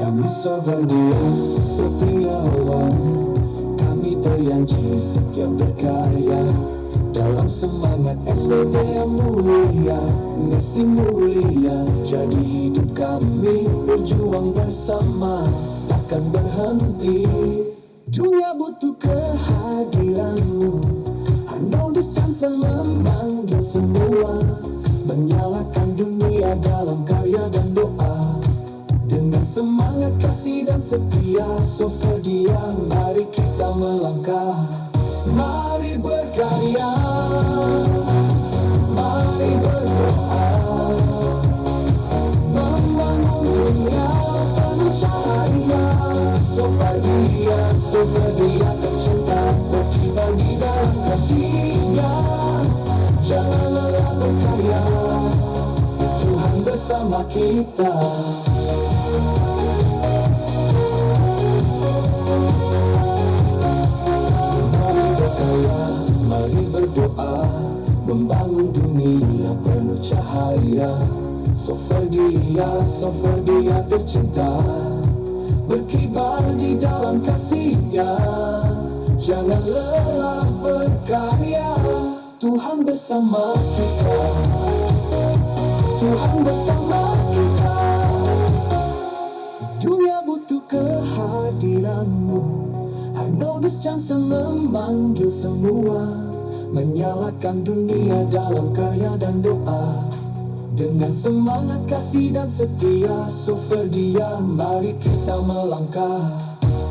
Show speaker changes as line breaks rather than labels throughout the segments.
Kami Soferdia Setiawan, kami berjanji setia berkarya dalam semangat SVD yang mulia, misi mulia. Jadi hidup kami berjuang bersama, takkan berhenti. Dunia butuh kehadiranmu, Arnoldus Johnson memanggil semua, menyalakan dunia dalam karya dan doa. Dengan semangat kasih dan setia Soferdia, mari kita melangkah, mari berkarya, mari berdoa, membangun dunia penuh cahaya. Soferdia, Soferdia tercinta, berkibar di dalam kasih-Nya. Jangan lelah berkarya, Tuhan bersama kita. Mari berdoa, membangun dunia penuh cahaya. Soferdia, Soferdia tercinta, berkibar di dalam kasih-Nya. Jangan lelah berkarya, Tuhan bersama kita. Tuhan bersama kita. Dunia butuh kehadiranmu, Arnoldus Johnson memanggil semua, menyalakan dunia dalam karya dan doa. Dengan semangat kasih dan setia Soferdia, mari kita melangkah,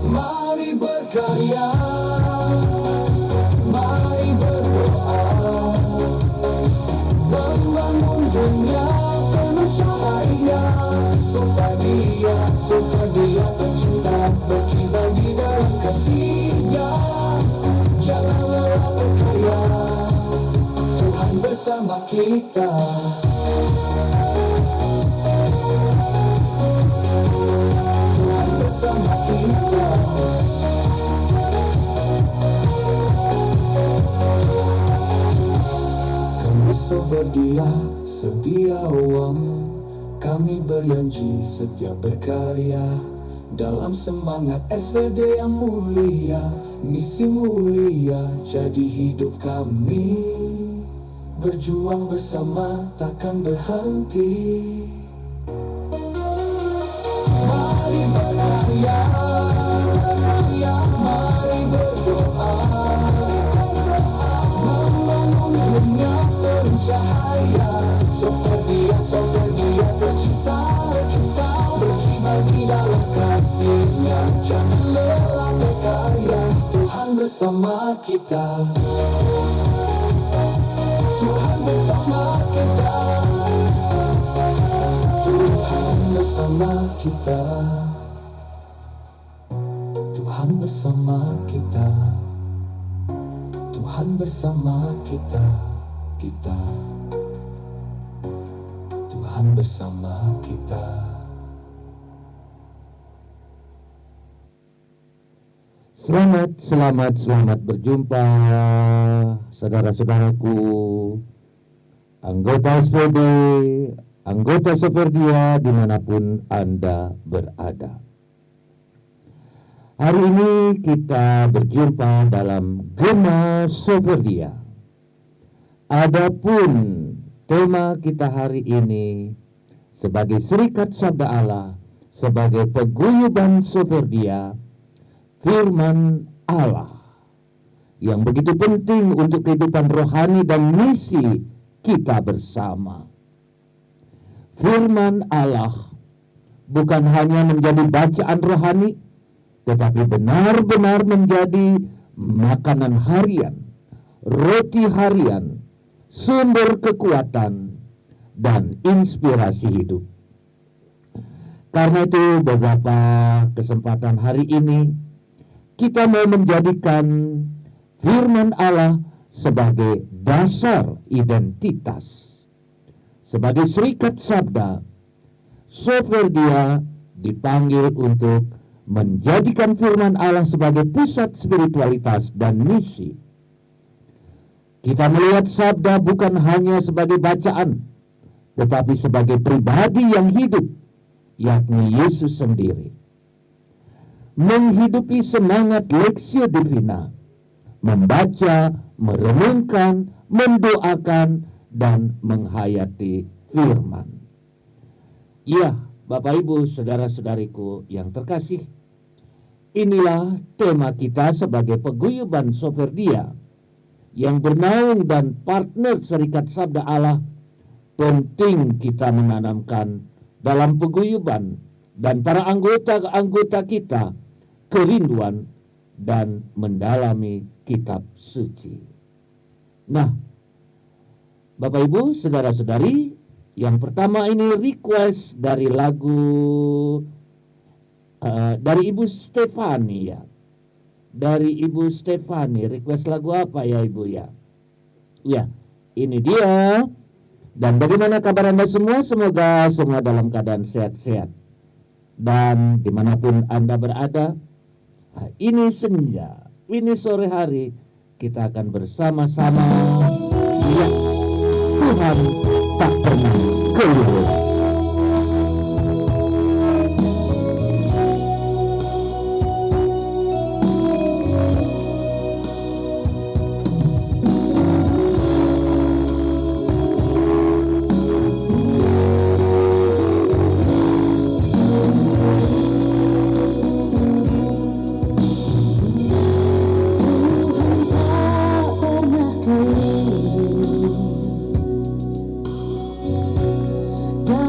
mari berkarya, mari berdoa, membangun dunia penuh cahaya. Soferdia, Soferdia tercinta, berkibar di dalam kasih-Nya. Jangan lelah berkarya, Tuhan bersama kita. Tuhan bersama kita. Kami Soferdia Setiawan, kami berjanji setia berkarya dalam semangat SVD yang mulia, misi mulia. Jadi hidup kami berjuang bersama, takkan berhenti. Mari berkarya, mari berdoa, membangun dunia penuh cahaya. Soferdia, Soferdia tercinta, kita berkibar di dalam kasih-Nya. Jangan lelah berkarya, Tuhan bersama kita. Tuhan bersama kita. Tuhan bersama kita. Tuhan bersama kita. Tuhan bersama kita. Kita. Tuhan bersama kita.
Selamat berjumpa saudara-saudaraku, anggota SPD, anggota Soferdia dimanapun Anda berada. Hari ini kita berjumpa dalam Gema Soferdia. Adapun tema kita hari ini sebagai Serikat Sabda Allah, sebagai paguyuban Soferdia, firman Allah yang begitu penting untuk kehidupan rohani dan misi kita bersama. Firman Allah bukan hanya menjadi bacaan rohani, tetapi benar-benar menjadi makanan harian, roti harian, sumber kekuatan dan inspirasi hidup. Karena itu beberapa kesempatan hari ini kita mau menjadikan firman Allah sebagai dasar identitas. Sebagai Serikat Sabda, Soferdia dipanggil untuk menjadikan firman Allah sebagai pusat spiritualitas dan misi. Kita melihat sabda bukan hanya sebagai bacaan, tetapi sebagai pribadi yang hidup, yakni Yesus sendiri. menghidupi semangat Lexio Divina, membaca, merenungkan, mendoakan, dan menghayati firman. Ya, Bapak Ibu, saudara-saudariku yang terkasih, inilah tema kita sebagai paguyuban Soferdia yang bernaung dan partner Serikat Sabda Allah. Penting kita menanamkan dalam paguyuban dan para anggota-anggota kita kerinduan dan mendalami kitab suci. Nah, Bapak Ibu, saudara-saudari, yang pertama ini request dari lagu dari Ibu Stefani ya. Dari Ibu Stefani, request lagu apa ya Ibu ya? Ya, ini dia. Dan bagaimana kabar Anda semua? Semoga semua dalam keadaan sehat-sehat. Dan dimanapun Anda berada, ini senja, ini sore hari, kita akan bersama-sama. Ya, Tuhan tak pernah keliru.
Dan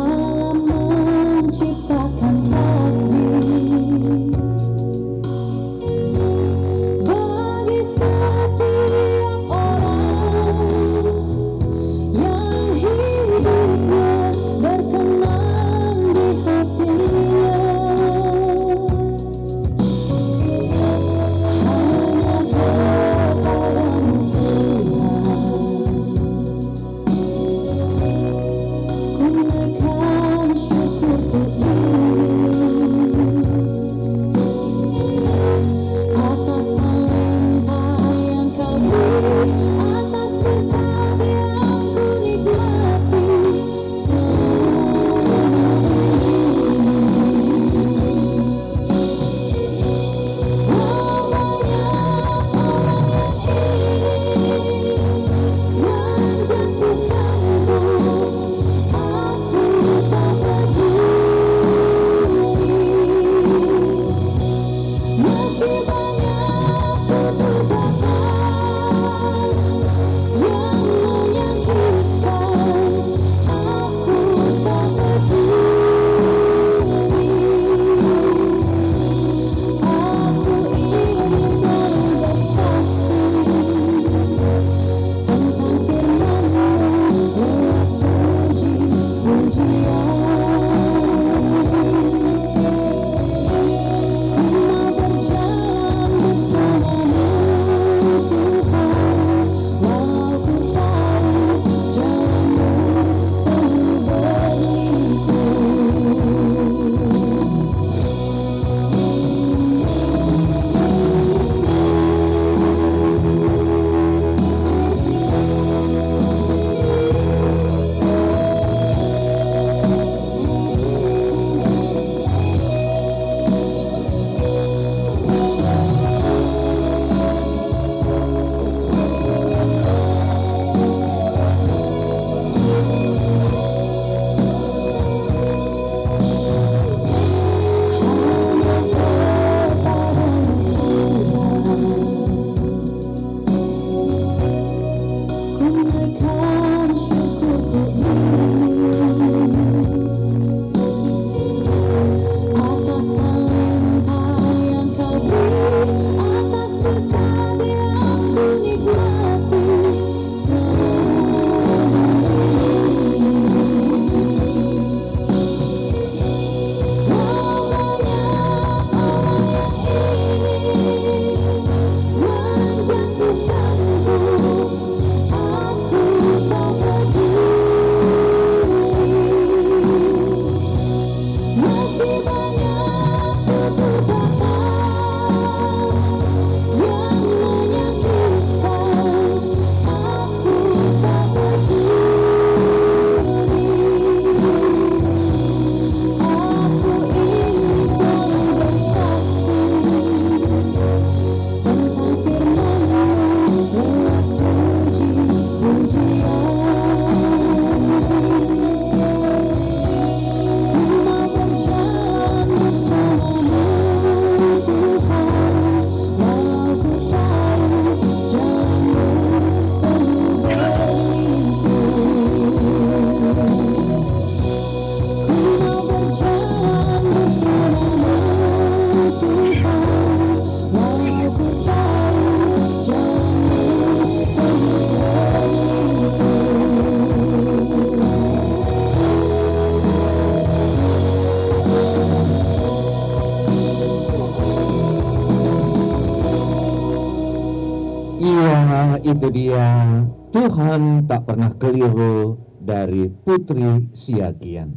itu dia, Tuhan tak pernah keliru dari Putri Siagian.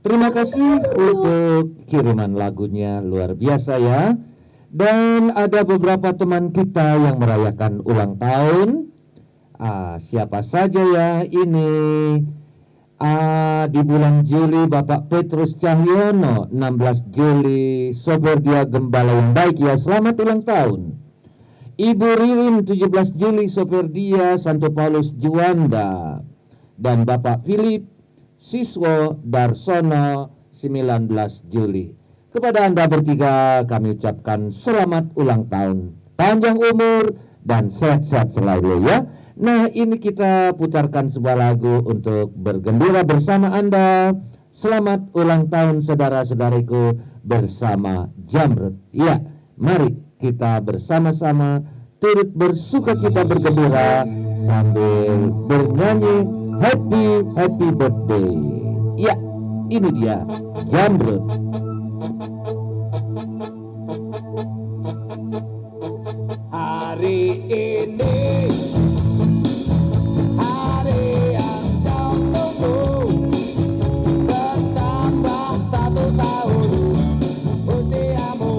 Terima kasih untuk kiriman lagunya, luar biasa ya. Dan ada beberapa teman kita yang merayakan ulang tahun. Siapa saja ya ini? Di bulan Juli Bapak Petrus Cahyono, 16 Juli, sopir dia gembala yang baik ya, selamat ulang tahun. Ibu Ririn 17 Juli, sopir dia Santo Paulus Juanda. Dan Bapak Philip Siswo Darsono 19 Juli. Kepada Anda bertiga kami ucapkan selamat ulang tahun, panjang umur dan sehat-sehat selalu ya. Nah, ini kita putarkan sebuah lagu untuk bergembira bersama Anda. Selamat ulang tahun saudara-saudariku bersama Jamrut. Ya, mari kita bersama-sama turut bersuka cita bergembira sambil bernyanyi Happy Birthday. Ya, ini dia Jamrut.
Hari ini hari yang kau tunggu, bertambah 1 tahun usiamu,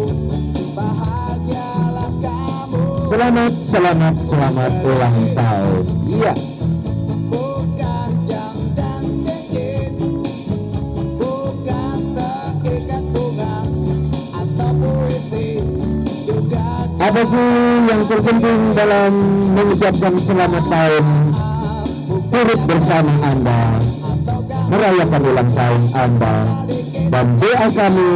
bahagialah kamu.
Selamat ulang tahun. Iya.
Bukan jam dan cincin, bukan seikat bunga atau puisi, juga
Apa sih yang terpenting dalam mengucapkan selamat tahun? Turut bersama Anda merayakan ulang tahun Anda, dan doa kami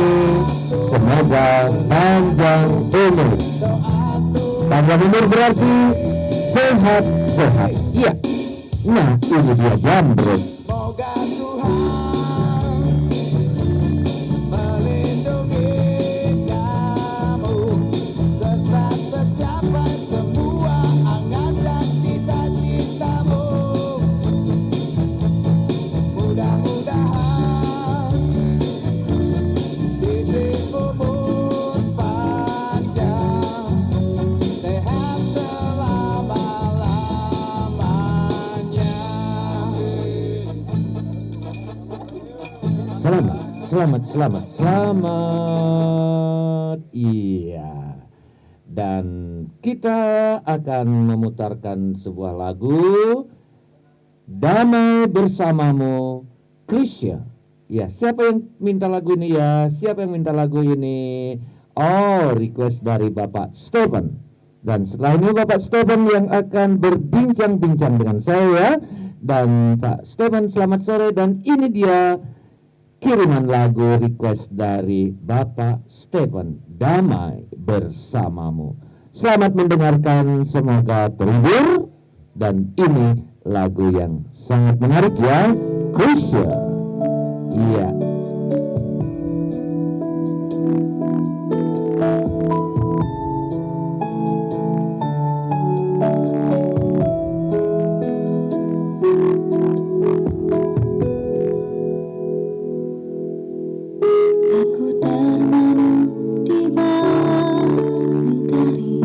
semoga panjang umur. Panjang umur berarti sehat-sehat. Iya. Nah, ini dia Jamrut.
Semoga Tuhan melindungi kamu, serta tercapai semua angan dan cita-citamu. Mudah-mudahan diberi umur panjang, sehat selama-lamanya.
Selamat. Iya. Dan kita akan memutarkan sebuah lagu, Damai Bersamamu, Krisya. Ya, siapa yang minta lagu ini ya? Siapa yang minta lagu ini? Oh, request dari Bapak Stephen. Dan setelah ini Bapak Stephen yang akan berbincang-bincang dengan saya. Dan Pak Stephen, selamat sore. Dan ini dia kiriman lagu request dari Bapak Stephen, Damai Bersamamu. Selamat mendengarkan, semoga terhibur. Dan ini lagu yang sangat menarik ya, Krisya. Iya.
Aku termenung di bawah mentari,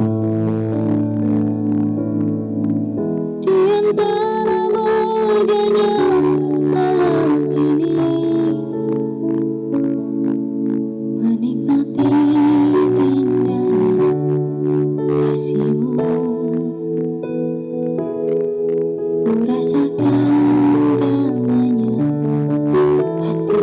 di antara mejanya malam ini, menikmati indahnya kasihmu. Ku rasakan damainya hatiku.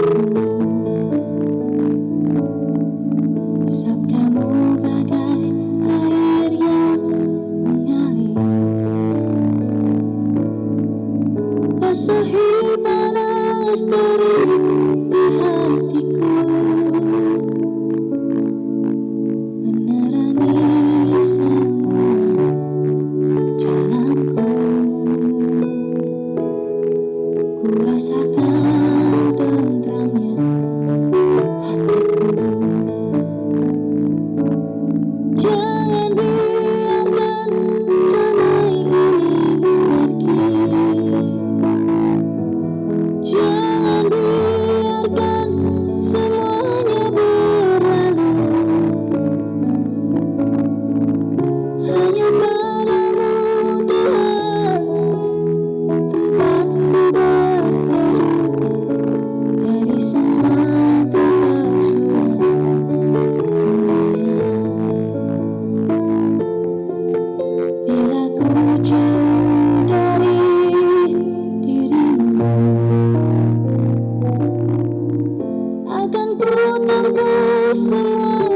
tempuh semua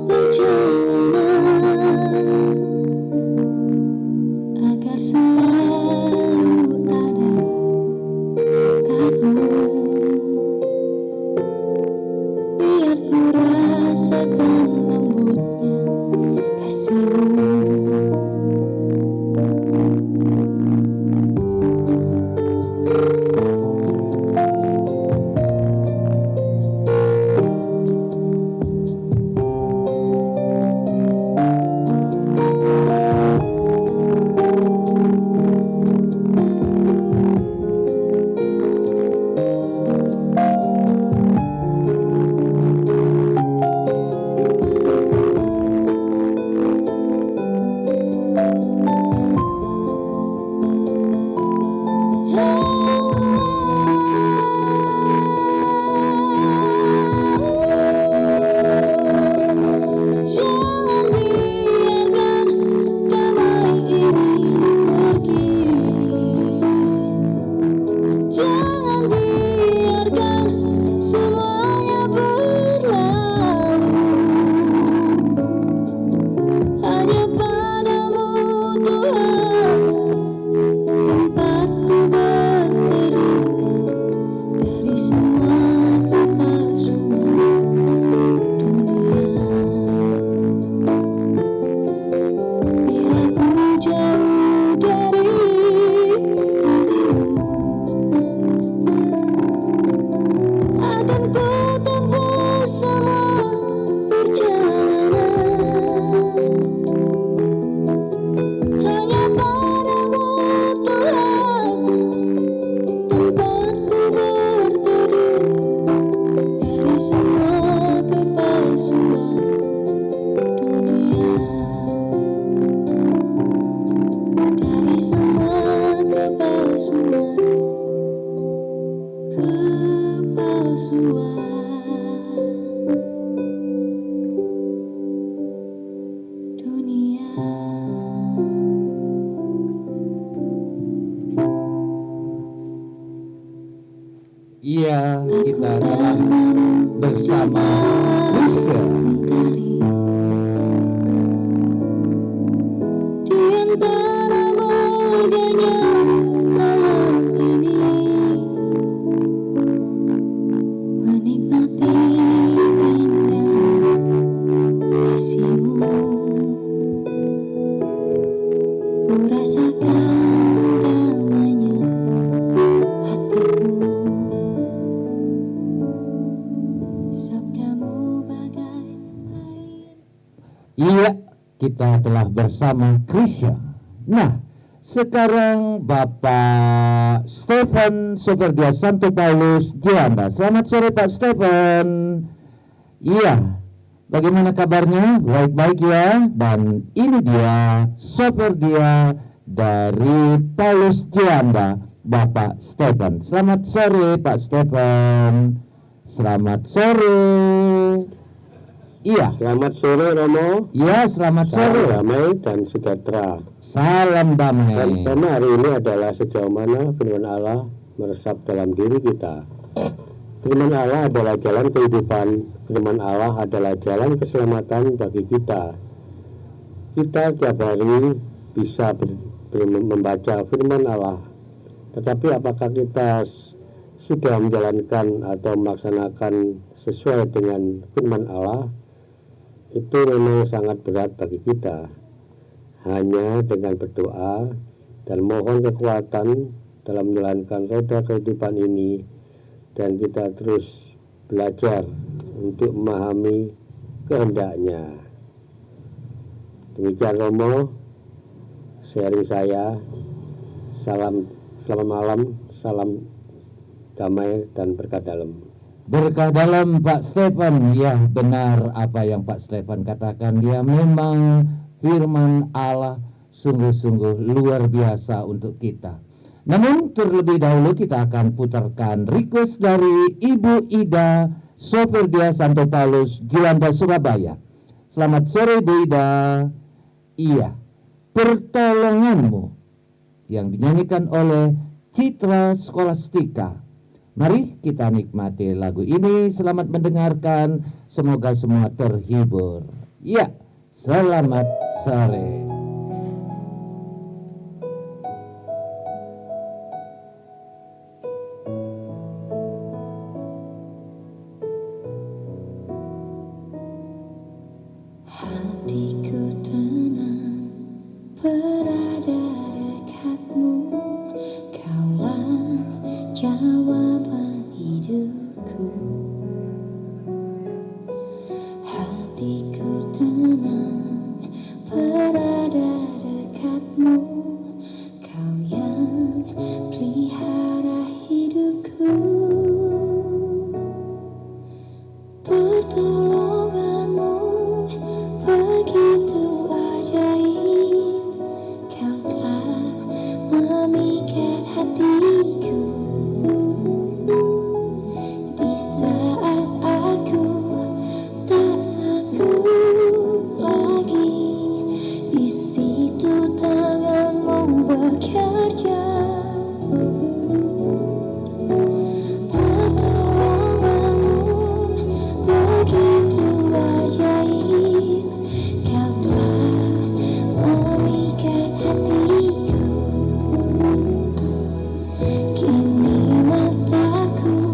perjalanan agar selalu ada dekatmu. Biar ku rasakan lembutnya kasihmu. Jangan biarkan damai ini pergi. Jangan biarkan semuanya berlalu. Hanya padamu Tuhan tempatku berteduh dari semua kepalsuan dunia. Bila ku jauh dari dirimu, akan ku tempuh semua perjalanan. Hanya padamu Tuhan tempatku berteduh dari semua kepalsuan dunia. Dari semua kepalsuan dunia.
Iya, kita
Aku
telah
termenung
bersama Krisya.
mentari di antara megahnya malam ini, menikmati indahnya kasihmu. Ku rasakan damainya hatiku. Sabdamu bagai air.
Iya, kita telah bersama Krisya. Nah, sekarang Bapak Stefan Soferdia Santo Paulus Jianda. Selamat sore Pak Stefan. Iya, bagaimana kabarnya? Baik-baik ya. Dan ini dia Soferdia dari Paulus Jianda, Bapak Stefan. Selamat sore Pak Stefan. Selamat sore. Iya,
Selamat sore Romo,
ya selamat
salam
sore.
damai dan sejahtera.
Salam
Dan
damai.
tema hari ini adalah sejauh mana firman Allah meresap dalam diri kita. Firman Allah adalah jalan kehidupan, firman Allah adalah jalan keselamatan bagi kita. Kita tiap hari bisa membaca firman Allah, tetapi apakah kita sudah menjalankan atau melaksanakan sesuai dengan firman Allah? Itu memang sangat berat bagi kita. Hanya dengan berdoa dan mohon kekuatan dalam menjalankan roda kehidupan ini, dan kita terus belajar untuk memahami kehendaknya. Demikian Romo, sharing saya. Selamat malam, salam damai dan berkat dalam.
Berkah dalam Pak Stefan. Ya benar apa yang Pak Stefan katakan. Dia memang firman Allah sungguh-sungguh luar biasa untuk kita. Namun terlebih dahulu kita akan putarkan request dari Ibu Ida Soferdia Santo Paulus Jianda Surabaya. Selamat sore Bu Ida. Iya, pertolonganmu yang dinyanyikan oleh Citra Skolastika Mari kita nikmati lagu ini. Selamat mendengarkan. Semoga semua terhibur. Ya, selamat sore.
Hatiku tenang berada dekatmu, kaulah jawaban hidupku. Hatiku tenang berada dekatmu, kau yang pelihara hidupku. Pertolonganmu begitu ajaib, kau telah memikat hatiku. Di saat aku tak sanggup lagi, di situ tanganmu bekerja. Pertolonganmu begitu ajaib, kau telah memikat hatiku. Kini mataku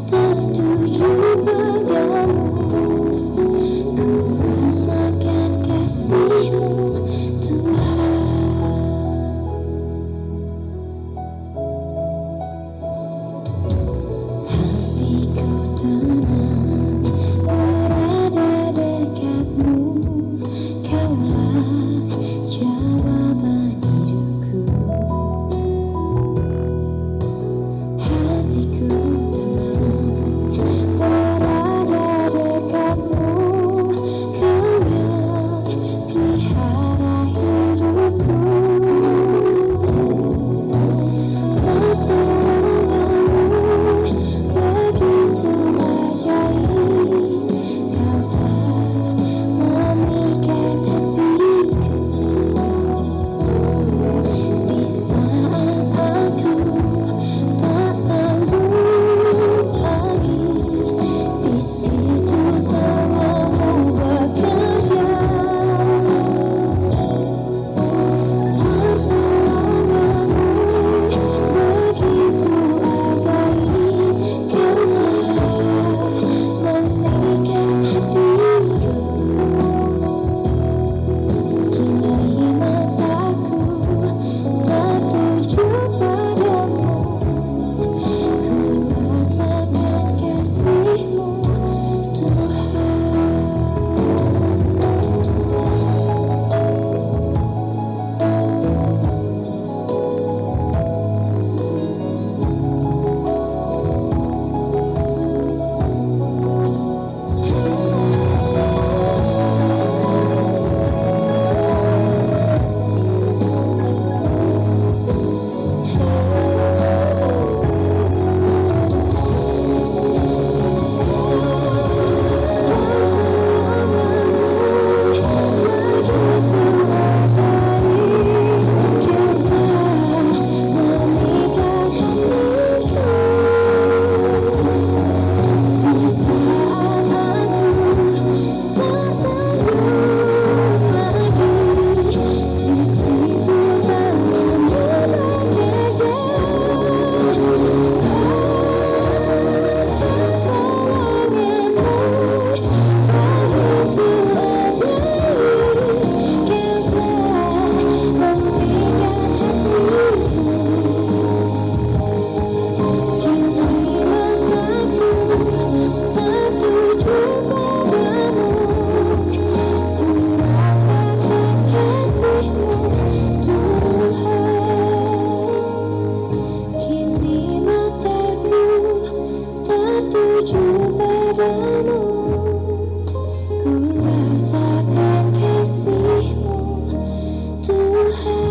tertuju padamu, ku rasakan kasih-Mu, Tuhan. Hatiku tenang berada dekatmu, kaulah jawaban hidupku. Hatiku tenang berada dekatmu, kau yang pelihara hidupku. Pertolonganmu begitu ajaib, kau telah memikat hatiku. Di saat aku tak sanggup lagi, di situ tanganmu bekerja. Pertolonganmu begitu ajaib, kau telah memikat hatiku. Kini mataku tertuju padamu, ku rasakan kasih-Mu, Tuhan.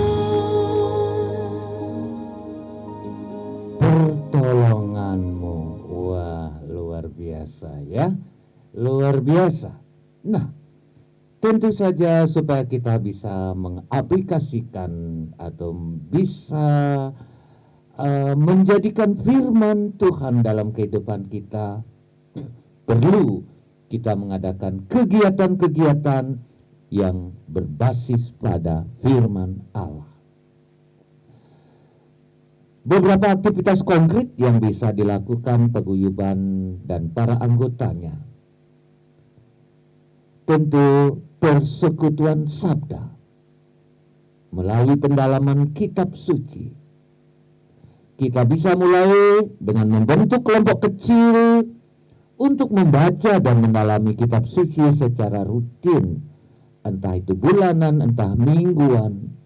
Pertolonganmu, wah luar biasa ya, luar biasa. Nah, tentu saja supaya kita bisa mengaplikasikan atau bisa menjadikan firman Tuhan dalam kehidupan kita, perlu kita mengadakan kegiatan-kegiatan yang berbasis pada firman Allah. Beberapa aktivitas konkret yang bisa dilakukan paguyuban dan para anggotanya. Tentu persekutuan sabda melalui pendalaman kitab suci. Kita bisa mulai dengan membentuk kelompok kecil untuk membaca dan mendalami kitab suci secara rutin, entah itu bulanan, entah mingguan.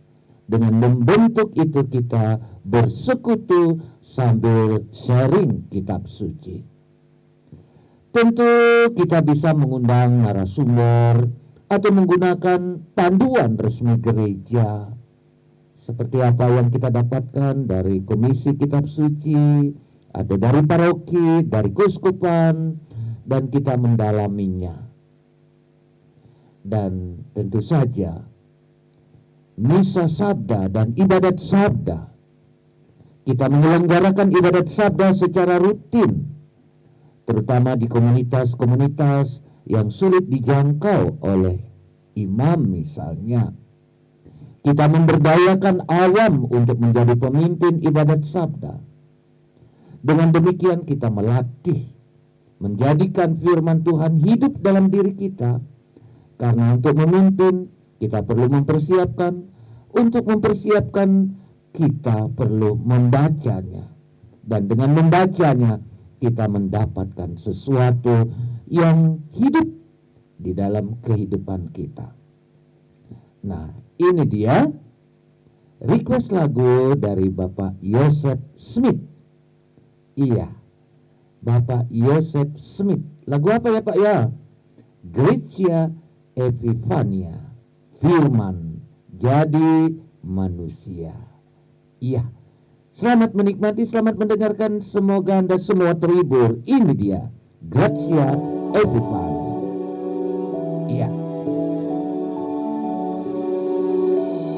Dengan membentuk itu kita bersekutu sambil sharing kitab suci. Tentu kita bisa mengundang narasumber atau menggunakan panduan resmi gereja. Seperti apa yang kita dapatkan dari komisi kitab suci, ada dari paroki, dari keuskupan, dan kita mendalaminya. Dan tentu saja misa sabda dan ibadat sabda. Kita menyelenggarakan ibadat sabda secara rutin, terutama di komunitas-komunitas yang sulit dijangkau oleh imam misalnya. Kita memberdayakan awam untuk menjadi pemimpin ibadat sabda. Dengan demikian kita melatih, menjadikan firman Tuhan hidup dalam diri kita. Karena untuk memimpin kita perlu mempersiapkan, untuk mempersiapkan kita perlu membacanya. Dan dengan membacanya kita mendapatkan sesuatu yang hidup di dalam kehidupan kita. Nah, ini dia request lagu dari Bapak Yosef Smith. Iya, Bapak Yosef Smith. Lagu apa ya Pak ya? Gratia Epifania, firman jadi manusia. Iya, selamat menikmati, selamat mendengarkan. Semoga Anda semua terhibur. Ini dia Gratia Epifania. Iya,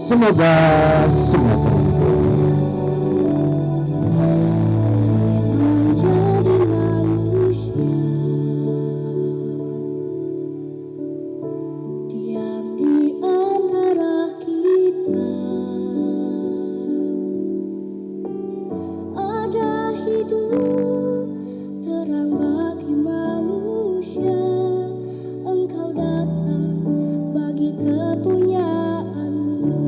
semoga semua terhibur.
Menjadi manusia, diam di antara kita. Ada hidup terang bagi manusia. Engkau datang bagi kepunyaanmu.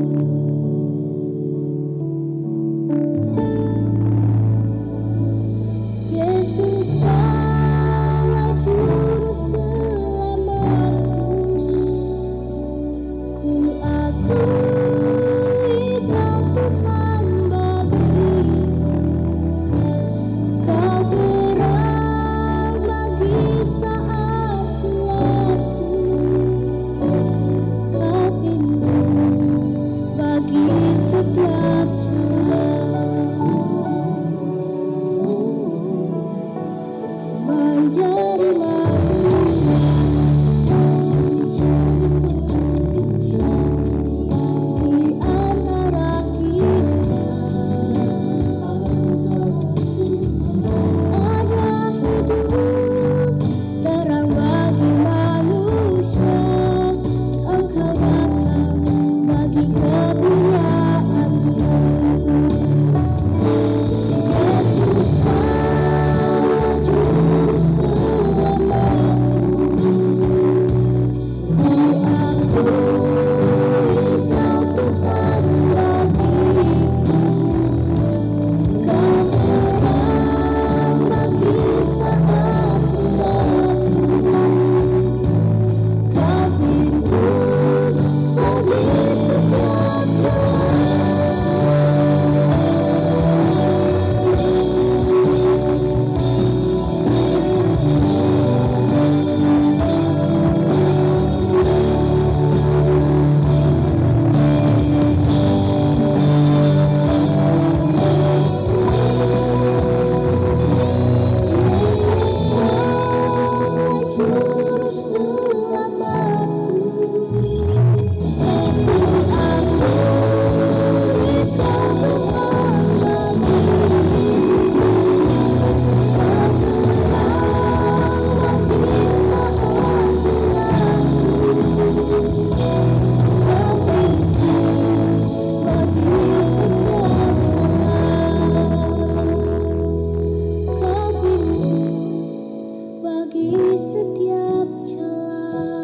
setiap jalan.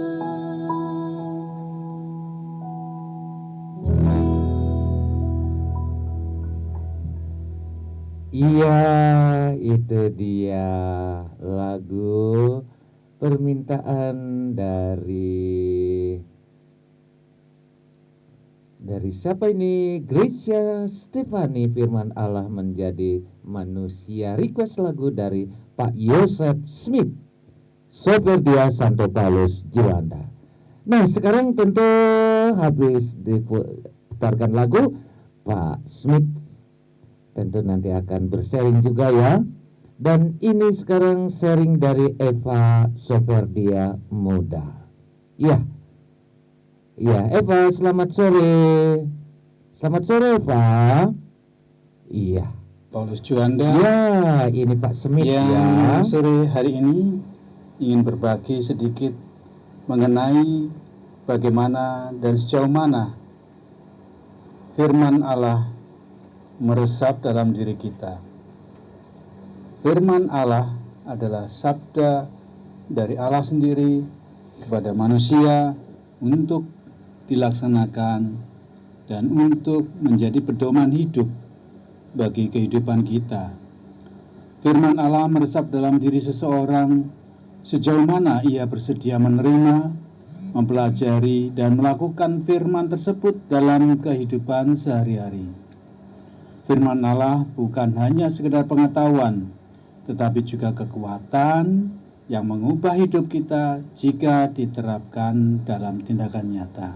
Iya, itu dia lagu permintaan dari siapa ini? Gracia Stefani, firman Allah menjadi manusia. Request lagu dari Pak Yosef Smith, Soferdia Santo Paulus Juanda. Nah, sekarang tentu habis diputarkan lagu, Pak Smith tentu nanti akan bersharing juga ya. Dan ini sekarang sharing dari Eva Soferdia Muda. Ya, Eva, selamat sore. Selamat sore, Eva. Iya.
Paulus Juanda
Ya, ini Pak Smith
yang
ya.
sore hari ini ingin berbagi sedikit mengenai bagaimana dan sejauh mana firman Allah meresap dalam diri kita. Firman Allah adalah sabda dari Allah sendiri kepada manusia untuk dilaksanakan dan untuk menjadi pedoman hidup bagi kehidupan kita. Firman Allah meresap dalam diri seseorang sejauh mana ia bersedia menerima, mempelajari, dan melakukan firman tersebut dalam kehidupan sehari-hari. Firman Allah bukan hanya sekedar pengetahuan, tetapi juga kekuatan yang mengubah hidup kita jika diterapkan dalam tindakan nyata.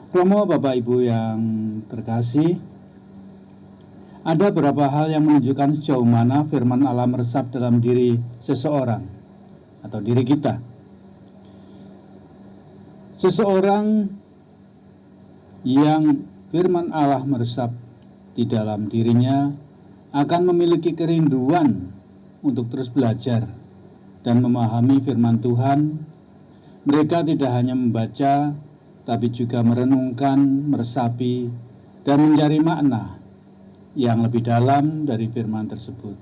Romo, Bapak Ibu yang terkasih, ada beberapa hal yang menunjukkan sejauh mana firman Allah meresap dalam diri seseorang atau diri kita. Seseorang yang firman Allah meresap di dalam dirinya akan memiliki kerinduan untuk terus belajar dan memahami firman Tuhan. Mereka tidak hanya membaca, tapi juga merenungkan, meresapi, dan mencari makna yang lebih dalam dari firman tersebut.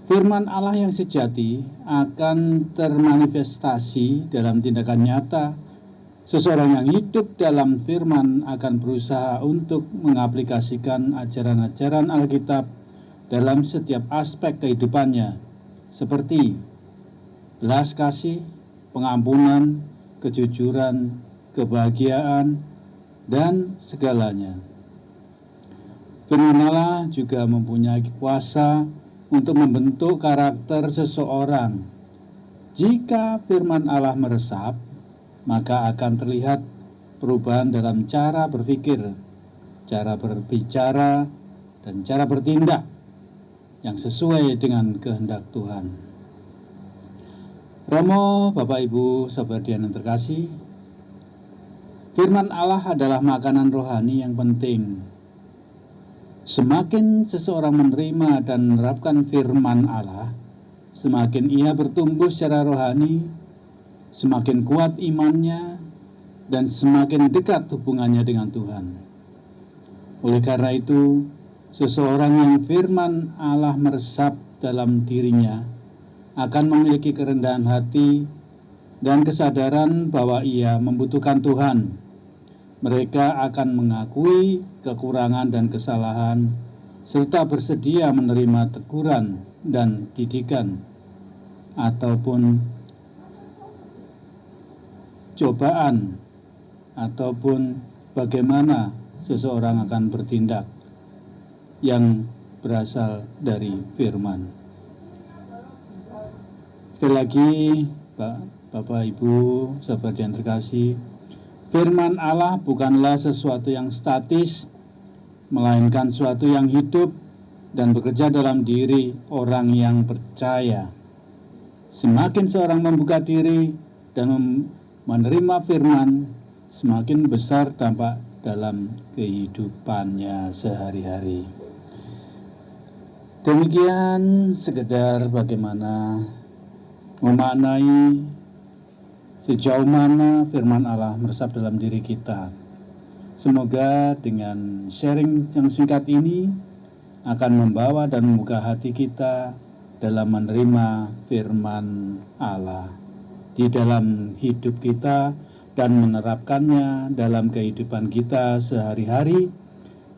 Firman Allah yang sejati akan termanifestasi dalam tindakan nyata. Seseorang yang hidup dalam firman akan berusaha untuk mengaplikasikan ajaran-ajaran Alkitab dalam setiap aspek kehidupannya, seperti belas kasih, pengampunan, kejujuran, kebahagiaan, dan segalanya. Firman Allah juga mempunyai kuasa untuk membentuk karakter seseorang. Jika firman Allah meresap, maka akan terlihat perubahan dalam cara berpikir, cara berbicara, dan cara bertindak yang sesuai dengan kehendak Tuhan. Romo, Bapak Ibu, sahabat yang terkasih, firman Allah adalah makanan rohani yang penting. Semakin seseorang menerima dan menerapkan firman Allah, semakin ia bertumbuh secara rohani, semakin kuat imannya, dan semakin dekat hubungannya dengan Tuhan. Oleh karena itu, seseorang yang firman Allah meresap dalam dirinya akan memiliki kerendahan hati dan kesadaran bahwa ia membutuhkan Tuhan. Mereka akan mengakui kekurangan dan kesalahan, serta bersedia menerima teguran dan didikan, ataupun cobaan, ataupun bagaimana seseorang akan bertindak yang berasal dari firman. Sekali lagi, Bapak Ibu, sahabat yang terkasih, firman Allah bukanlah sesuatu yang statis, melainkan sesuatu yang hidup dan bekerja dalam diri orang yang percaya. Semakin seorang membuka diri dan menerima firman, semakin besar dampak dalam kehidupannya sehari-hari. Demikian sekedar bagaimana memaknai sejauh mana firman Allah meresap dalam diri kita. Semoga dengan sharing yang singkat ini akan membawa dan membuka hati kita dalam menerima firman Allah di dalam hidup kita dan menerapkannya dalam kehidupan kita sehari-hari,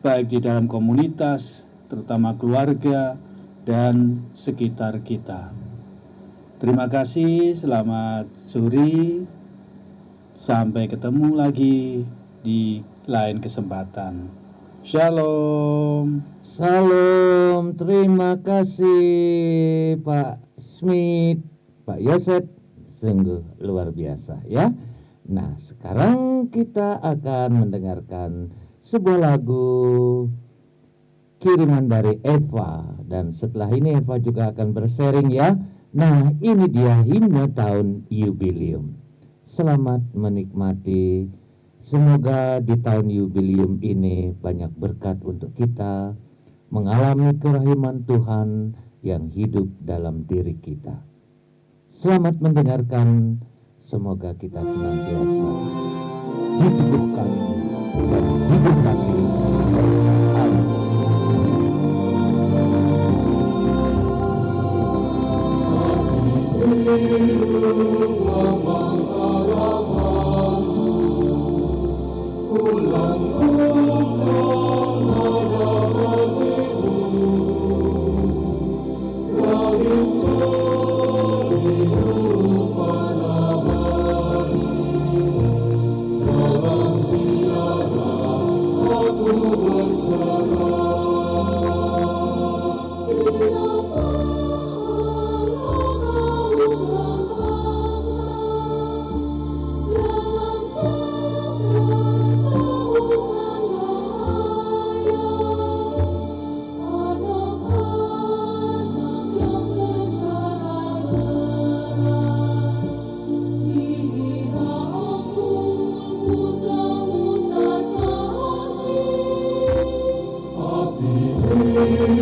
baik di dalam komunitas, terutama keluarga, dan sekitar kita. Terima kasih, selamat sore, sampai ketemu lagi di lain kesempatan. Shalom.
Salam, terima kasih Pak Smith, Pak Yosef, sungguh luar biasa ya. Nah, sekarang kita akan mendengarkan sebuah lagu kiriman dari Eva, dan setelah ini Eva juga akan bersharing ya. Nah, ini dia himne tahun jubileum. Selamat menikmati. Semoga di tahun jubileum ini banyak berkat untuk kita, mengalami kerahiman Tuhan yang hidup dalam diri kita. Selamat mendengarkan. Semoga kita senantiasa diteguhkan dan diberkati. Amin.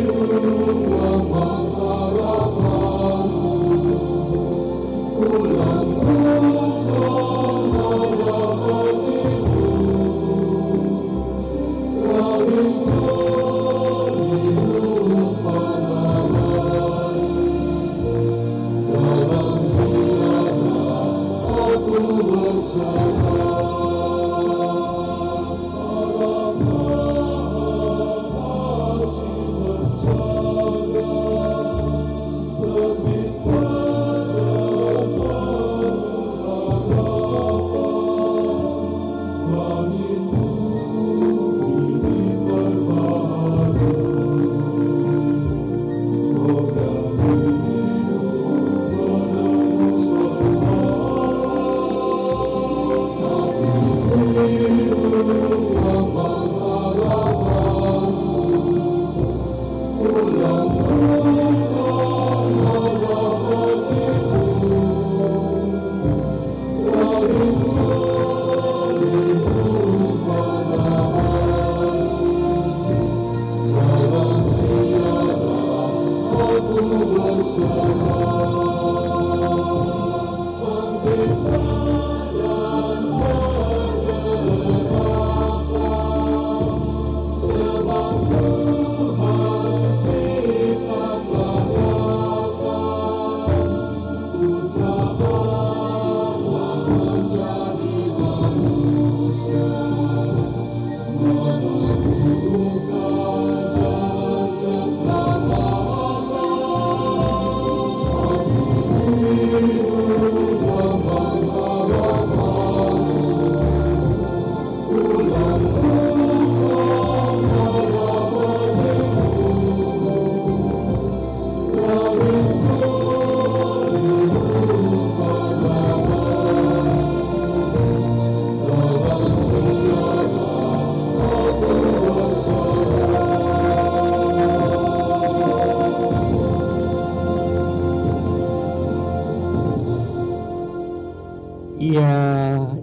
Iya,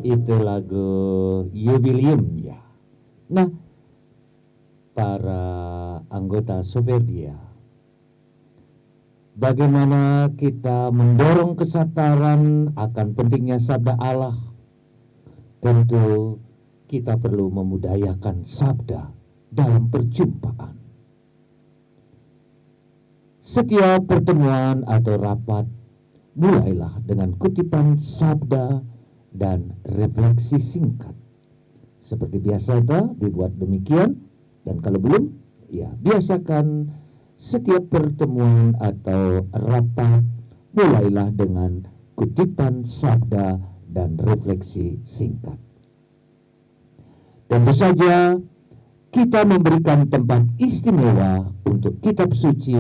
itu lagu jubileum ya. Nah, para anggota Soferdia, bagaimana kita mendorong kesadaran akan pentingnya sabda Allah? Tentu kita perlu memudayakan sabda dalam perjumpaan. Setiap pertemuan atau rapat mulailah dengan kutipan sabda dan refleksi singkat. Seperti biasa dibuat demikian, dan kalau belum, ya biasakan setiap pertemuan atau rapat mulailah dengan kutipan sabda dan refleksi singkat. Tentu saja kita memberikan tempat istimewa untuk kitab suci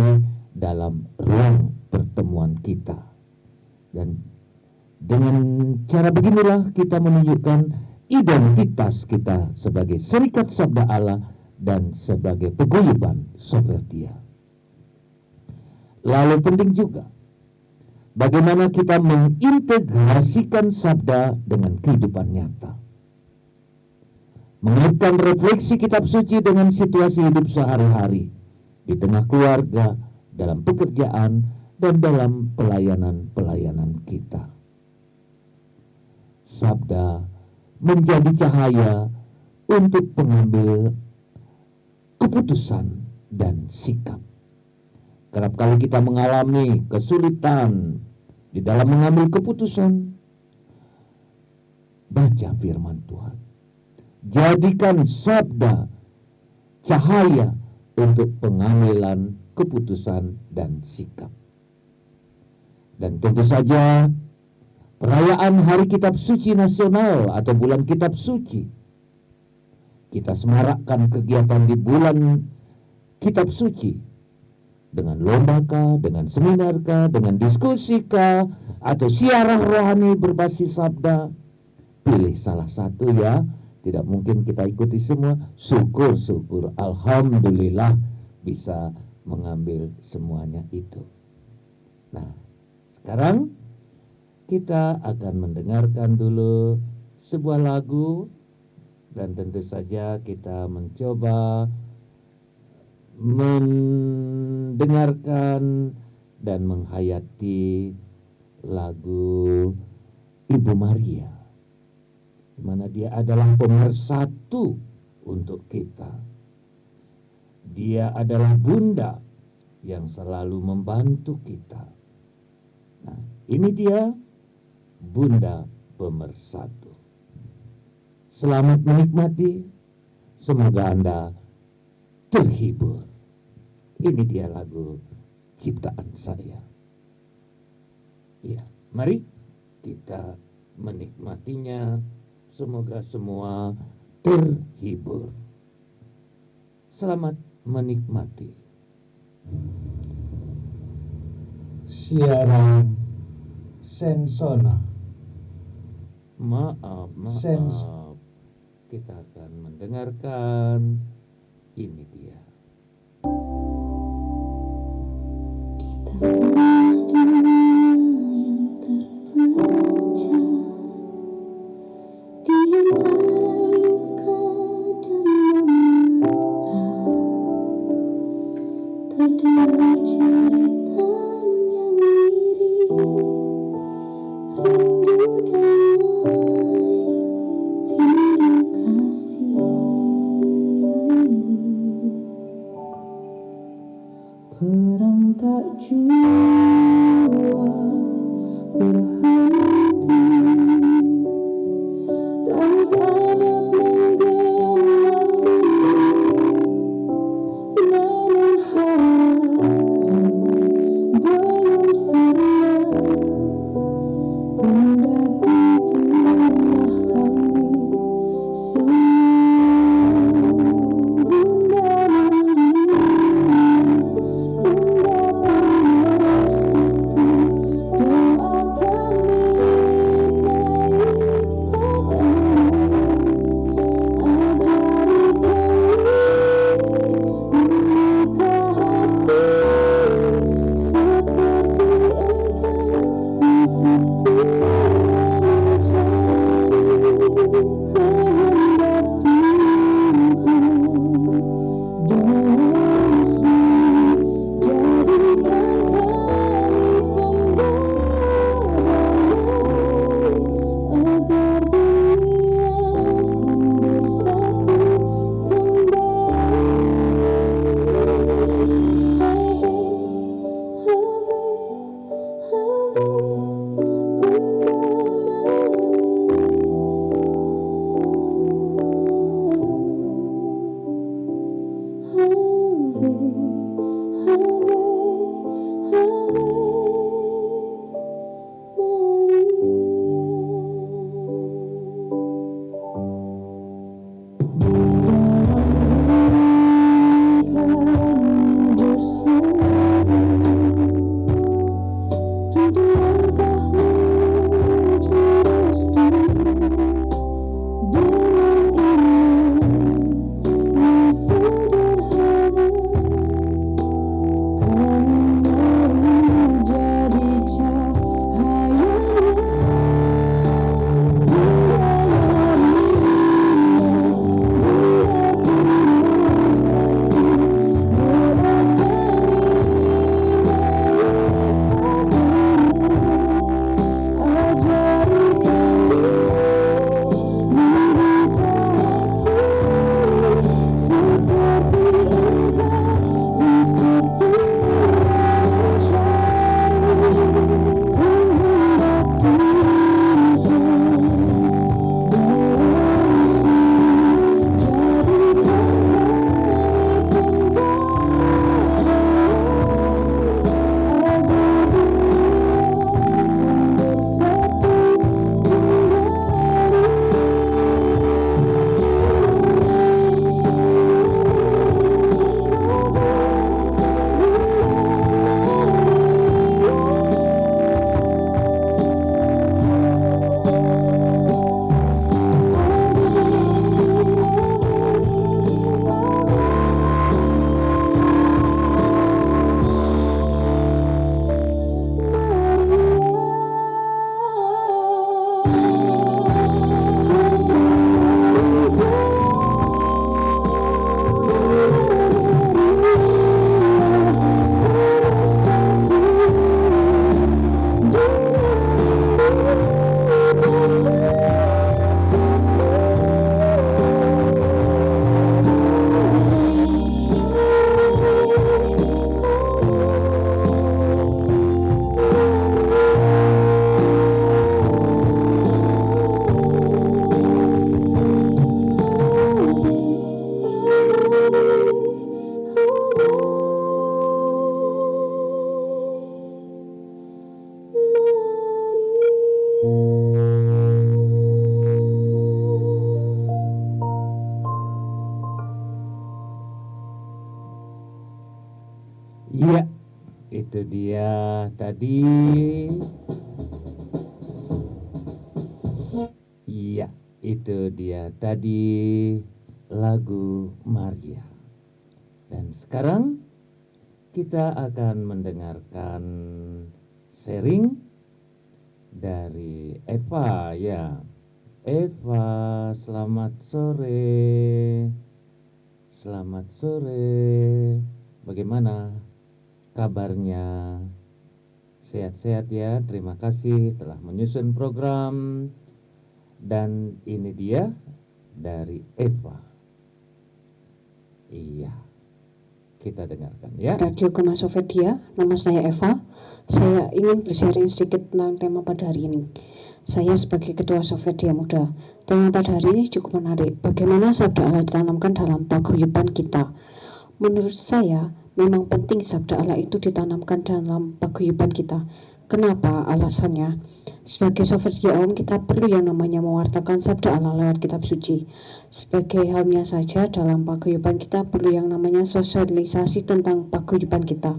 dalam ruang pertemuan kita. Dan dengan cara beginilah kita menunjukkan identitas kita sebagai serikat sabda Allah dan sebagai paguyuban Soferdia. Lalu penting juga bagaimana kita mengintegrasikan sabda dengan kehidupan nyata. Mengaitkan refleksi kitab suci dengan situasi hidup sehari-hari di tengah keluarga, dalam pekerjaan, dan dalam pelayanan-pelayanan kita. Sabda menjadi cahaya untuk pengambil keputusan dan sikap. Kerap kali kita mengalami kesulitan di dalam mengambil keputusan. Baca firman Tuhan. Jadikan sabda cahaya untuk pengambilan keputusan dan sikap. Dan tentu saja perayaan Hari Kitab Suci Nasional atau Bulan Kitab Suci, kita semarakkan kegiatan di bulan Kitab Suci dengan lomba kah, dengan seminar kah, dengan diskusi kah, atau siarah rohani berbasis sabda. Pilih salah satu ya. Tidak mungkin kita ikuti semua. Syukur-syukur, alhamdulillah bisa mengambil semuanya itu. Nah, sekarang kita akan mendengarkan dulu sebuah lagu, dan tentu saja kita mencoba mendengarkan dan menghayati lagu Ibu Maria, di mana dia adalah pemersatu untuk kita. Dia adalah bunda yang selalu membantu kita. Nah, ini dia Bunda Pemersatu. Selamat menikmati, semoga Anda terhibur. Ini dia lagu ciptaan saya. Ya, mari kita menikmatinya. Semoga semua terhibur. Selamat menikmati.
Siaran Sensona.
Maaf. Kita akan mendengarkan. Ini dia.
Di tengah dunia yang terpecah, di antara luka dan amarah, terdengar jeritan yang lirih, rindu damai, rindu kasih. Perang tak jua berhenti, tangis anak menggema sunyi, namun harapan belum sirna. Bunda tuntunlah kami semua. Bunda Maria, Bunda Pemersatu, doa kami
Iya, itu dia tadi. Iya, itu dia tadi lagu Maria. Dan sekarang kita akan mendengarkan sharing dari Eva ya. Eva, selamat sore. Selamat sore. Bagaimana kabarnya? Sehat-sehat ya. Terima kasih telah menyusun program. Dan ini dia dari Eva. Iya, kita dengarkan ya.
Radio Gema Sofedia, nama saya Eva. Saya ingin bersharing sedikit tentang tema pada hari ini. Saya sebagai Ketua Sofedia Muda. Tema pada hari ini cukup menarik. Bagaimana sabda Allah ditanamkan dalam paguyuban kita. Menurut saya, memang penting sabda Allah itu ditanamkan dalam paguyuban kita. Kenapa? Alasannya, sebagai Sofedia Om kita perlu yang namanya mewartakan sabda Allah lewat kitab suci. Sebagai halnya saja dalam paguyuban kita perlu yang namanya sosialisasi tentang paguyuban kita.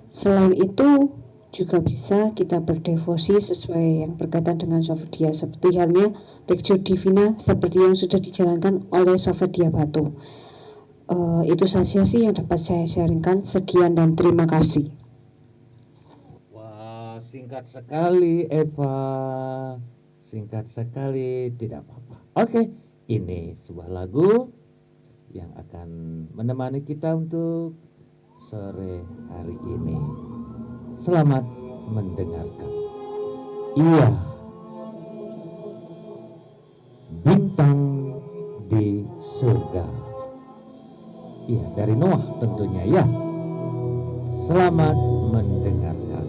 Selain itu juga bisa kita berdevosi sesuai yang berkaitan dengan Sofedia, seperti halnya Lectio Divina seperti yang sudah dijalankan oleh Sofedia Batu. Itu saja sih yang dapat saya sharingkan. Sekian dan terima kasih.
Wah, singkat sekali Eva. Singkat sekali, tidak apa-apa. Oke, ini sebuah lagu yang akan menemani kita untuk sore hari ini. Selamat mendengarkan. Iya, bintang di surga. Iya, dari Noah tentunya ya. Selamat mendengarkan.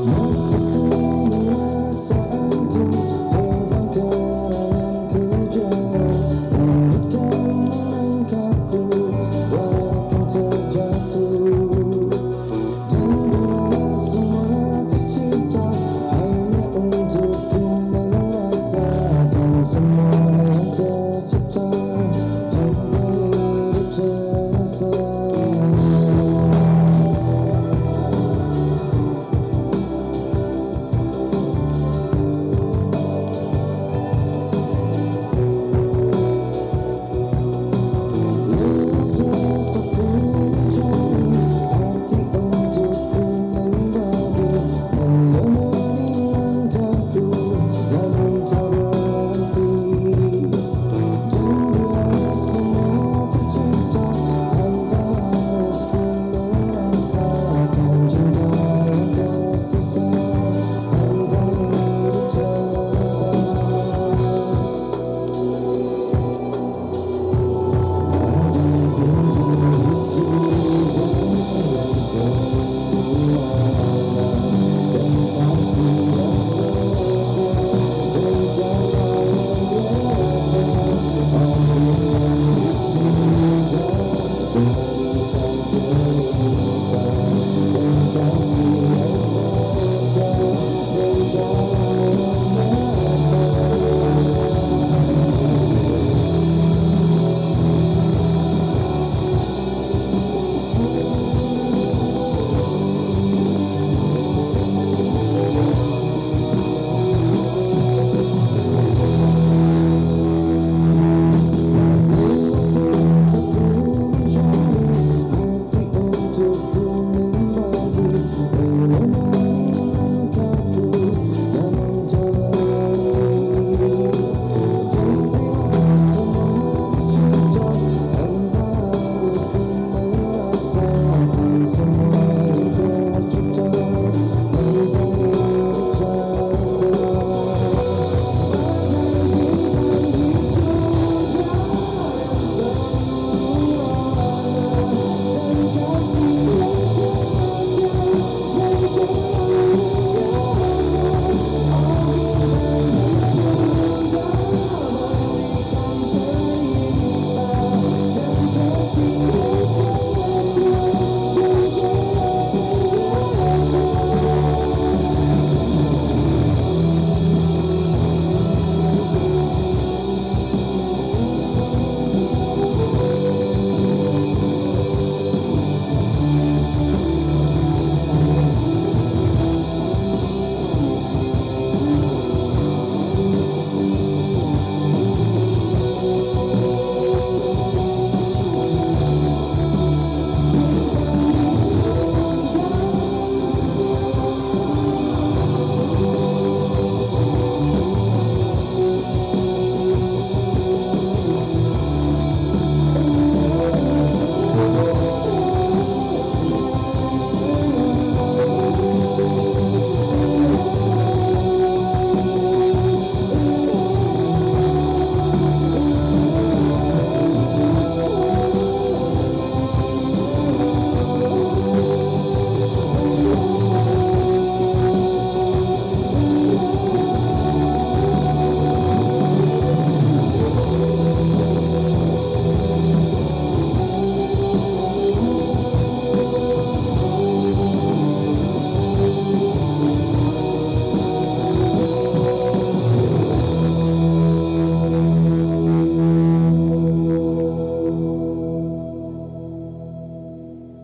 Masih ku merasa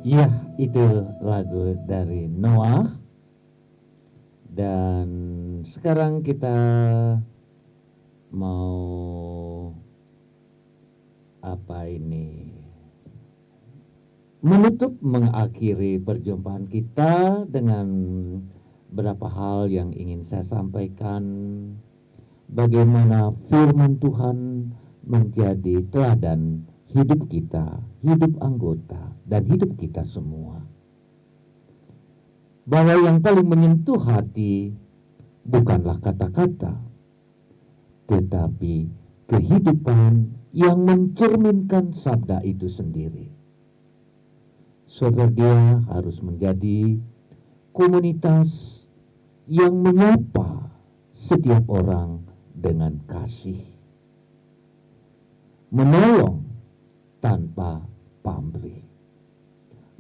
Ya, itu lagu dari Noah. Dan sekarang kita mau menutup, mengakhiri perjumpaan kita dengan beberapa hal yang ingin saya sampaikan. Bagaimana firman Tuhan menjadi teladan hidup kita, hidup anggota, dan hidup kita semua. Bahwa yang paling menyentuh hati bukanlah kata-kata, tetapi kehidupan yang mencerminkan sabda itu sendiri. Soferdia harus menjadi komunitas yang menyapa setiap orang dengan kasih, menolong tanpa pamrih,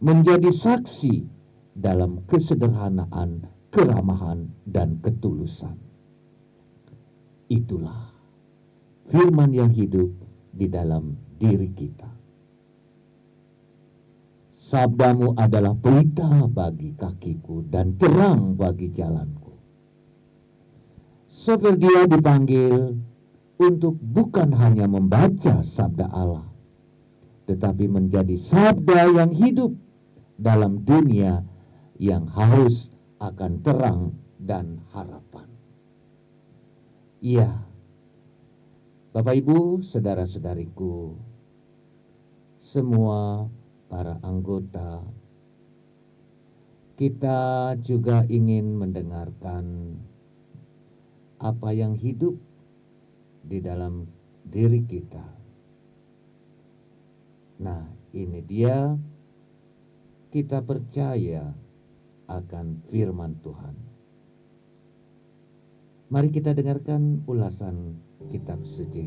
menjadi saksi dalam kesederhanaan, keramahan, dan ketulusan. Itulah firman yang hidup di dalam diri kita. Sabdamu adalah pelita bagi kakiku dan terang bagi jalanku. Soferdia dipanggil untuk bukan hanya membaca sabda Allah, tetapi menjadi sabda yang hidup dalam dunia yang haus akan terang dan harapan. Iya, Bapak Ibu, saudara-saudariku, semua para anggota, kita juga ingin mendengarkan apa yang hidup di dalam diri kita. Nah, ini dia, kita percaya akan firman Tuhan. Mari kita dengarkan ulasan kitab suci.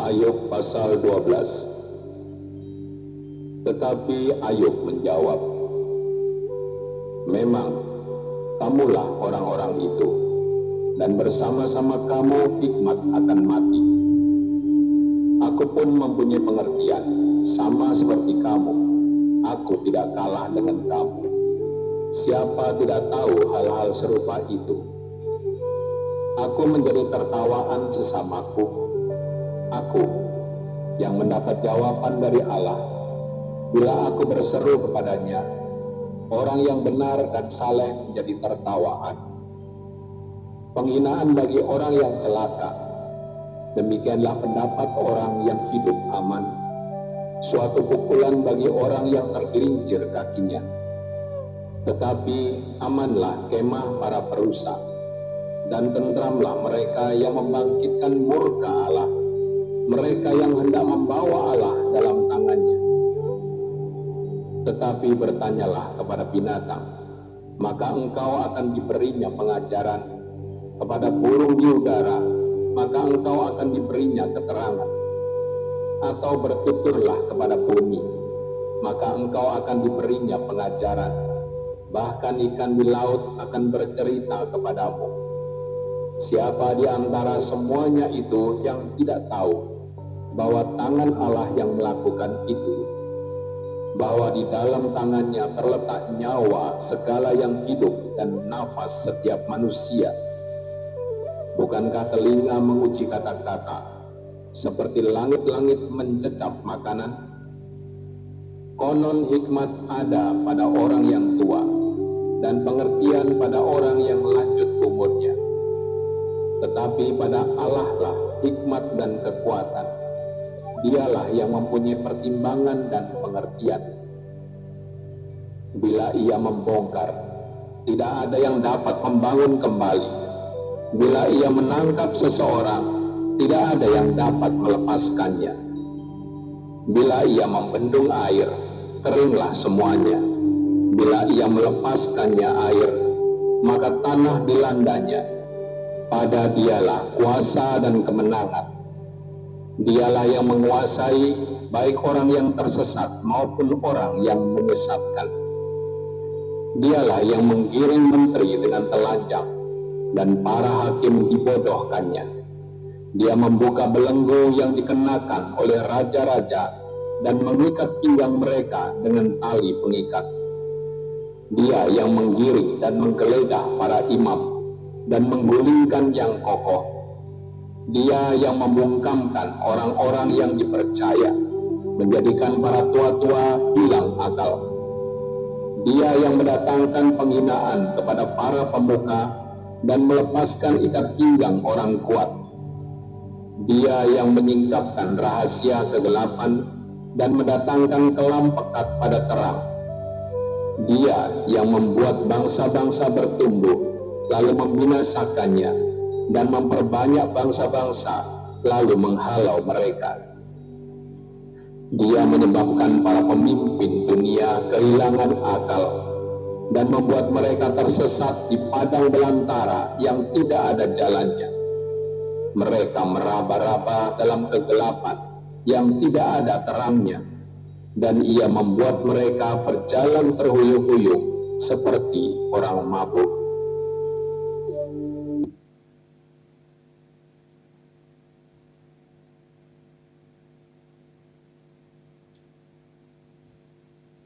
Ayub pasal 12. Tetapi Ayub menjawab, memang kamulah orang-orang itu, dan bersama-sama kamu hikmat akan mati. Aku pun mempunyai pengertian, sama seperti kamu. Aku tidak kalah dengan kamu. Siapa tidak tahu hal-hal serupa itu? Aku menjadi tertawaan sesamaku. Aku yang mendapat jawaban dari Allah. Bila aku berseru kepadanya, orang yang benar dan saleh menjadi tertawaan. Penghinaan bagi orang yang celaka. Demikianlah pendapat orang yang hidup aman. Suatu pukulan bagi orang yang tergelincir kakinya. Tetapi amanlah kemah para perusak, dan tentramlah mereka yang membangkitkan murka Allah, mereka yang hendak membawa Allah dalam tangannya. Tetapi bertanyalah kepada binatang, maka engkau akan diberinya pengajaran. Kepada burung di udara, maka engkau akan diberinya keterangan. Atau bertuturlah kepada bumi, maka engkau akan diberinya pengajaran. Bahkan ikan di laut akan bercerita kepadamu. Siapa di antara semuanya itu yang tidak tahu bahwa tangan Allah yang melakukan itu, bahwa di dalam tangannya terletak nyawa segala yang hidup dan nafas setiap manusia? Bukankah telinga menguji kata-kata, seperti langit-langit mencecap makanan? Konon hikmat ada pada orang yang tua, dan pengertian pada orang yang lanjut umurnya. Tetapi pada Allah lah hikmat dan kekuatan. Dialah yang mempunyai pertimbangan dan pengertian. Bila ia membongkar, tidak ada yang dapat membangun kembali. Bila ia menangkap seseorang, tidak ada yang dapat melepaskannya. Bila ia membendung air, keringlah semuanya. Bila ia melepaskannya air, maka tanah dilandanya. Pada dialah kuasa dan kemenangan. Dialah yang menguasai baik orang yang tersesat maupun orang yang menyesatkan. Dialah yang menggiring menteri dengan telanjang, dan para hakim dibodohkannya. Dia membuka belenggu yang dikenakan oleh raja-raja, dan mengikat pinggang mereka dengan tali pengikat. Dia yang menggiring dan menggeledah para imam dan menggulingkan yang kokoh. Dia yang membungkamkan orang-orang yang dipercaya, menjadikan para tua-tua hilang akal. Dia yang mendatangkan penghinaan kepada para pemuka dan melepaskan ikat pinggang orang kuat. Dia yang menyingkapkan rahasia kegelapan dan mendatangkan kelam pekat pada terang. Dia yang membuat bangsa-bangsa bertumbuh, lalu membinasakannya, dan memperbanyak bangsa-bangsa, lalu menghalau mereka. Dia menyebabkan para pemimpin dunia kehilangan akal, dan membuat mereka tersesat di padang belantara yang tidak ada jalannya. Mereka meraba-raba dalam kegelapan yang tidak ada terangnya, dan ia membuat mereka berjalan terhuyung-huyung seperti orang mabuk.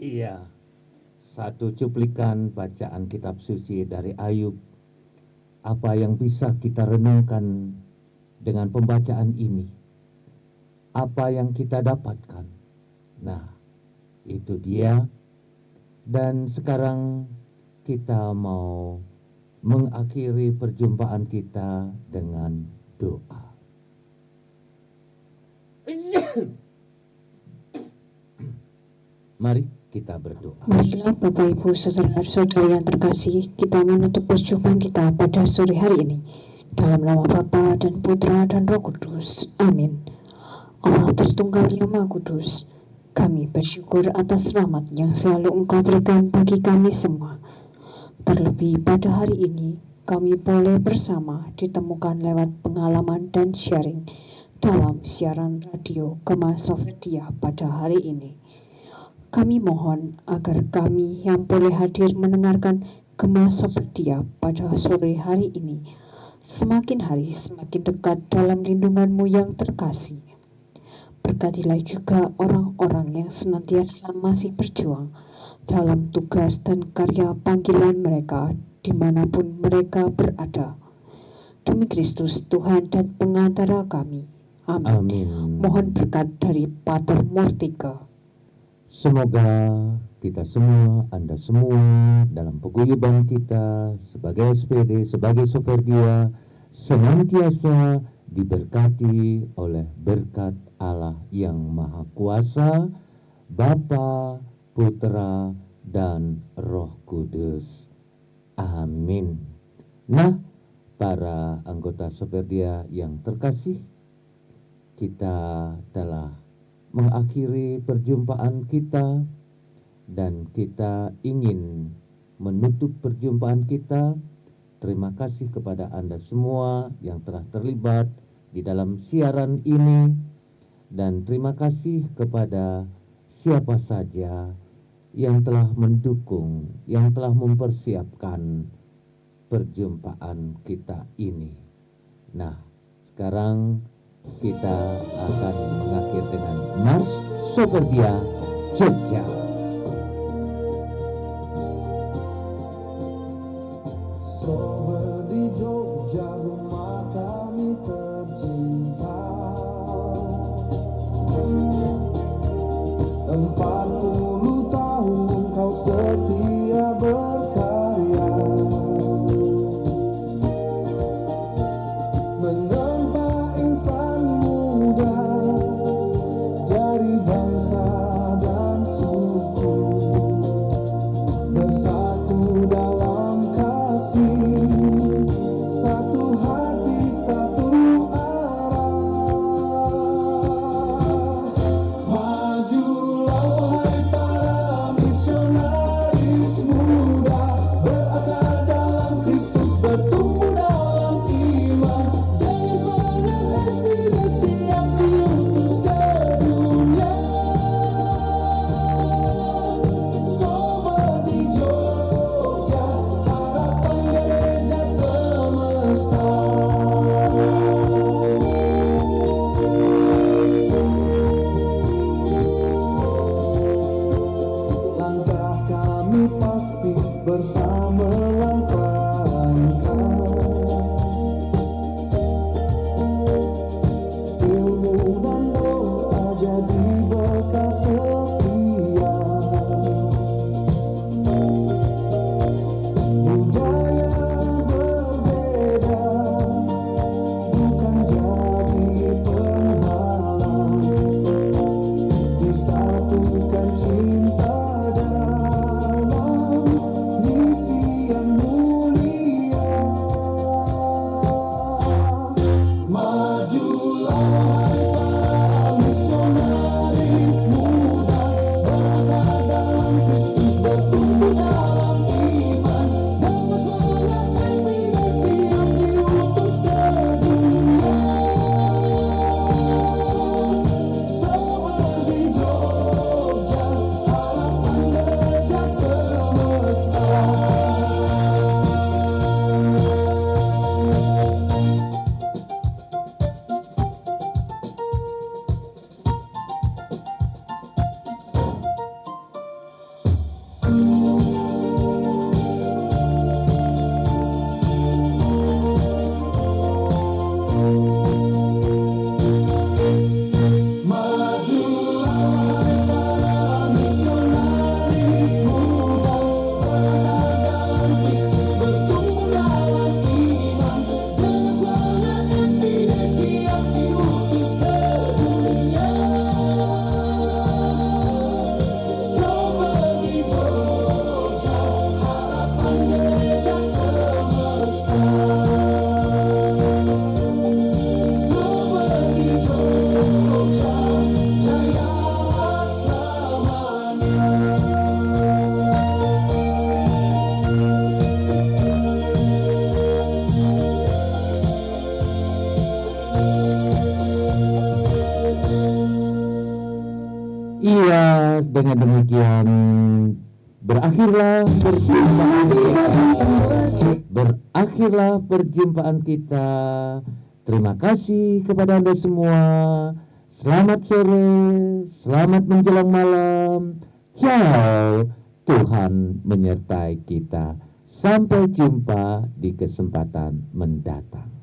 Iya, satu cuplikan bacaan kitab suci dari Ayub. Apa yang bisa kita renungkan dengan pembacaan ini? Apa yang kita dapatkan? Nah, itu dia. Dan sekarang kita mau mengakhiri perjumpaan kita dengan doa. Mari kita berdoa.
Marilah Bapak Ibu saudara-saudari yang terkasih, kita menutup perjumpaan kita pada sore hari ini. Dalam nama Bapa dan Putra dan Roh Kudus. Amin. Allah Tritunggal yang Maha Kudus, kami bersyukur atas rahmat yang selalu Engkau berikan bagi kami semua. Terlebih pada hari ini, kami boleh bersama ditemukan lewat pengalaman dan sharing dalam siaran radio Gema Soferdia pada hari ini. Kami mohon agar kami yang boleh hadir mendengarkan Gema Soferdia pada sore hari ini semakin hari semakin dekat dalam lindungan-Mu yang terkasih. Berkatilah juga orang-orang yang senantiasa masih berjuang dalam tugas dan karya panggilan mereka dimanapun mereka berada. Demi Kristus Tuhan dan pengantara kami. Amin.
Amin.
Mohon berkat dari Pater Mortika.
Semoga kita semua, Anda semua dalam paguyuban kita sebagai SPD, sebagai Soferdia, senantiasa diberkati oleh berkat Allah yang Maha Kuasa, Bapa, Putra, dan Roh Kudus. Amin. Nah, para anggota Soferdia yang terkasih, kita telah mengakhiri perjumpaan kita dan kita ingin menutup perjumpaan kita. Terima kasih kepada Anda semua yang telah terlibat di dalam siaran ini, dan terima kasih kepada siapa saja yang telah mendukung, yang telah mempersiapkan perjumpaan kita ini. Nah, sekarang kita akan mengakhiri dengan Mars Soferdia Jogja.
Sober di Jogja, rumah kami tercinta. 40 tahun kau setia berkarya, menempa insan muda dari bangsa dan suku.
Iya, dengan demikian berakhirlah perjumpaan kita. Terima kasih kepada Anda semua. Selamat sore, selamat menjelang malam. Ciao, Tuhan menyertai kita. Sampai jumpa di kesempatan mendatang.